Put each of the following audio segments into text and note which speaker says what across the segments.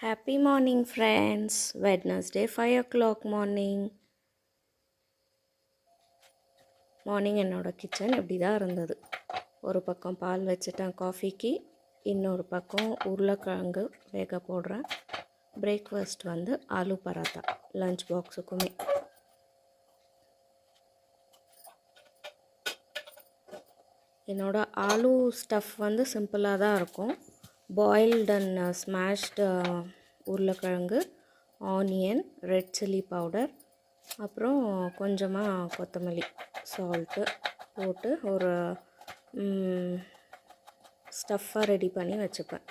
Speaker 1: Happy morning, friends. Wednesday, 5 o'clock morning. Morning என்னோடய kitchen இப்படி தான் இருந்தது. ஒரு பக்கம் பால் வச்சுட்டேன் காஃபிக்கு, இன்னொரு பக்கம் உருளைக்கிழங்கு வேக போடுறேன். பிரேக்ஃபாஸ்ட் வந்து ஆலு பராத்தா லஞ்ச் பாக்ஸுக்குமே. என்னோடய ஆலு ஸ்டஃப் வந்து சிம்பிளாக தான் இருக்கும். பாயில்டு அண்ட் ஸ்மாஷ்டு உருளைக்கிழங்கு, ஆனியன், ரெட் சில்லி பவுடர், அப்புறம் கொஞ்சமாக கொத்தமல்லி, சால்ட்டு போட்டு ஒரு ஸ்டஃப்பாக ரெடி பண்ணி வச்சுப்பேன்.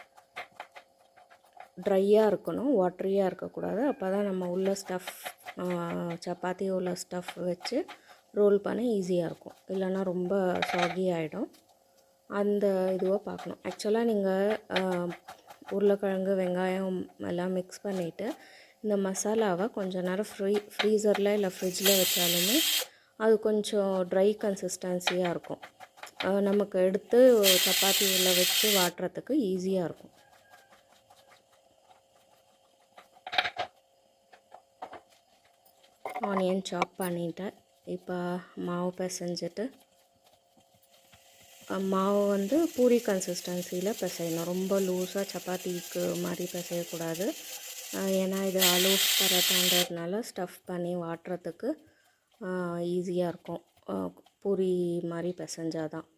Speaker 1: ட்ரையாக இருக்கணும், வாட்டரியாக இருக்கக்கூடாது. அப்போ தான் நம்ம உள்ள ஸ்டஃப் சப்பாத்தி உள்ள ஸ்டஃப் வச்சு ரோல் பண்ண ஈஸியாக இருக்கும். இல்லைன்னா ரொம்ப சாகி ஆகிடும். அந்த இதுவை பார்க்கணும். ஆக்சுவலாக நீங்கள் உருளைக்கிழங்கு வெங்காயம் எல்லாம் மிக்ஸ் பண்ணிவிட்டு இந்த மசாலாவை கொஞ்சம் நேரம் ஃப்ரீசரில் இல்லை ஃப்ரிட்ஜில் வச்சாலுமே அது கொஞ்சம் ட்ரை கன்சிஸ்டன்சியாக இருக்கும். நமக்கு எடுத்து சப்பாத்தி உள்ள வச்சு வாட்டுறதுக்கு ஈஸியாக இருக்கும். ஆனியன் சாப் பண்ணிவிட்டேன். இப்போ மாவு பிசைஞ்சிட்டு, மாவு வந்து பூரி கன்சிஸ்டன்சியில் பிசையணும். ரொம்ப லூஸாக சப்பாத்திக்கு மாதிரி பிசையக்கூடாது. ஏன்னா இது ஆலு பராத்தான்றதுனால ஸ்டஃப் பண்ணி வாட்டுறதுக்கு ஈஸியாக இருக்கும். பூரி மாதிரி பிசைஞ்சாதான்.